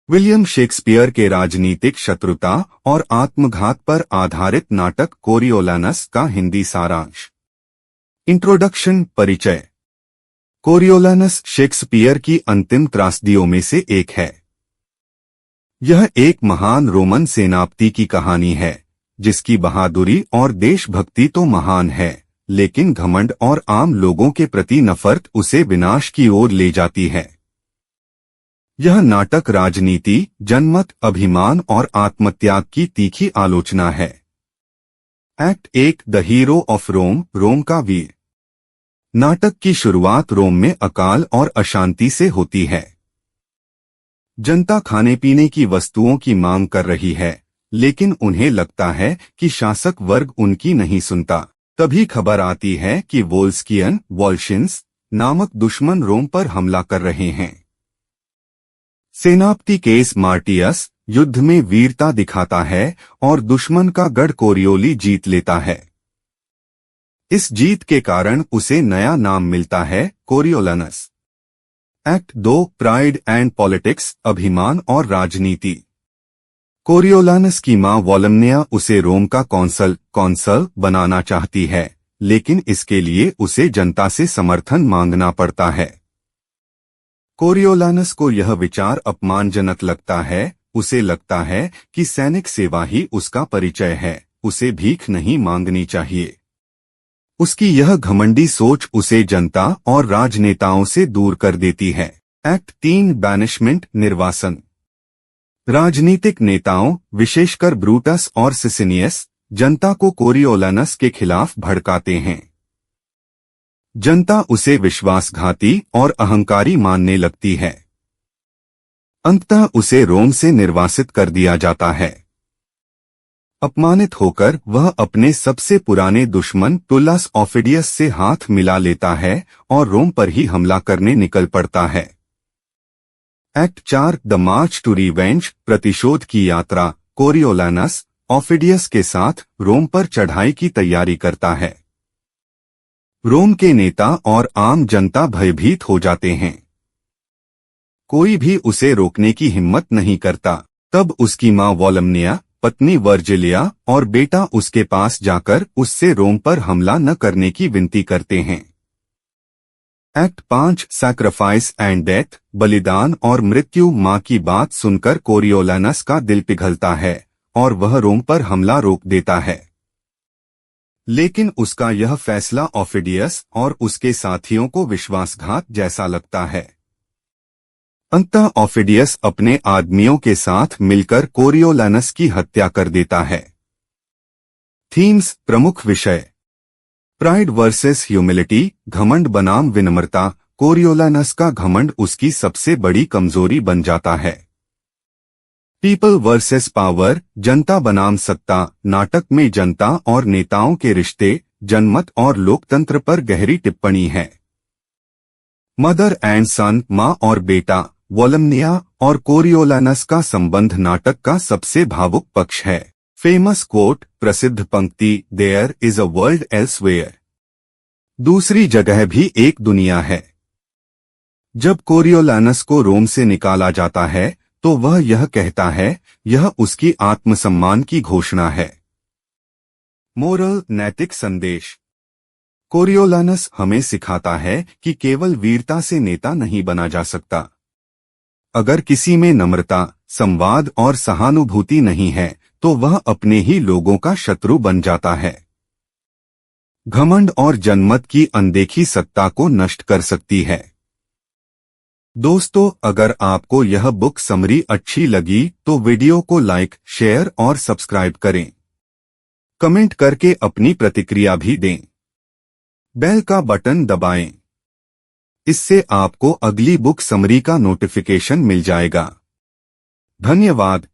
William Shakespeare के राजनीतिक शत्रुता और आत्मघात पर आधारित नाटक कोरियोलानस का हिंदी सारांश। इंट्रोडक्शन। परिचय। कोरियोलानस शेक्सपियर की अंतिम त्रासदियों में से एक है। यह एक महान रोमन सेनापति की कहानी है जिसकी बहादुरी और देशभक्ति तो महान है, लेकिन घमंड और आम लोगों के प्रति नफरत उसे विनाश की ओर ले जाती है। यह नाटक राजनीति, जनमत, अभिमान और आत्मत्याग की तीखी आलोचना है। Act 1 the hero of Rome, Rome का वीर। नाटक की शुरुआत रोम में अकाल और अशांति से होती है। जनता खाने पीने की वस्तुओं की मांग कर रही है, लेकिन उन्हें लगता है कि शासक वर्ग उनकी नहीं सुनता। तभी खबर आती है कि वोल्स्कियन वॉल्शिन्स नामक दुश्मन रोम पर हमला कर रहे हैं। सेनापति केस मार्टियस युद्ध में वीरता दिखाता है और दुश्मन का गढ़ कोरियोली जीत लेता है। इस जीत के कारण उसे नया नाम मिलता है, कोरियोलानस। एक्ट 2 प्राइड एंड पॉलिटिक्स, अभिमान और राजनीति। कोरियोलानस की मां वोलमनिया उसे रोम का कौंसल बनाना चाहती है, लेकिन इसके लिए उसे जनता से समर्थन मांगना पड़ता है। कोरियोलानस को यह विचार अपमानजनक लगता है। उसे लगता है कि सैनिक सेवा ही उसका परिचय है, उसे भीख नहीं मांगनी चाहिए। उसकी यह घमंडी सोच उसे जनता और राजनेताओं से दूर कर देती है। एक्ट 3 बैनिशमेंट, निर्वासन। राजनीतिक नेताओं, विशेषकर ब्रूटस और सिसिनियस, जनता को कोरियोलानस के खिलाफ भड़काते हैं। जनता उसे विश्वासघाती और अहंकारी मानने लगती है। अंततः उसे रोम से निर्वासित कर दिया जाता है। अपमानित होकर वह अपने सबसे पुराने दुश्मन तुलस ऑफिडियस से हाथ मिला लेता है और रोम पर ही हमला करने निकल पड़ता है। Act 4 the March two revenge, प्रतिशोध की यात्रा। कोरियोलानस ऑफिडियस के साथ रोम पर चढ़ाई की तैयारी करता है। रोम के नेता और आम जनता भयभीत हो जाते हैं। कोई भी उसे रोकने की हिम्मत नहीं करता। तब उसकी मां वोलमनिया, पत्नी वर्जिलिया और बेटा उसके पास जाकर उससे रोम पर हमला न करने की विनती करते हैं। एक्ट 5 सैक्रिफाइस एंड डेथ, बलिदान और मृत्यु। मां की बात सुनकर कोरियोलानस का दिल पिघलता है और वह रोम पर हमला रोक देता है। लेकिन उसका यह फैसला ऑफिडियस और उसके साथियों को विश्वासघात जैसा लगता है। अंततः ऑफिडियस अपने आदमियों के साथ मिलकर कोरियोलानस की हत्या कर देता है। थीम्स, प्रमुख विषय। प्राइड वर्सेस ह्यूमिलिटी, घमंड बनाम विनम्रता। कोरियोलानस का घमंड उसकी सबसे बड़ी कमजोरी बन जाता है। पीपल वर्सेस पावर, जनता बनाम सत्ता। नाटक में जनता और नेताओं के रिश्ते, जनमत और लोकतंत्र पर गहरी टिप्पणी है। मदर एंड सन, मां और बेटा। वोलमनिया और कोरियोलानस का संबंध नाटक का सबसे भावुक पक्ष है। फेमस कोट, प्रसिद्ध पंक्ति, there is a world elsewhere. दूसरी जगह भी एक दुनिया है। जब कोरियोलानस को रोम से निकाला जाता है तो वह यह कहता है, यह उसकी आत्मसम्मान की घोषणा है। मोरल, नैतिक संदेश। कोरियोलानस हमें सिखाता है कि केवल वीरता से नेता नहीं बना जा सकता। अगर किसी में नम्रता, संवाद और सहानुभूति नहीं है तो वह अपने ही लोगों का शत्रु बन जाता है। घमंड और जनमत की अनदेखी सत्ता को नष्ट कर सकती है। दोस्तों, अगर आपको यह बुक समरी अच्छी लगी तो वीडियो को लाइक, शेयर और सब्सक्राइब करें। कमेंट करके अपनी प्रतिक्रिया भी दें। बेल का बटन दबाएं। इससे आपको अगली बुक समरी का नोटिफिकेशन मिल जाएगा। धन्यवाद।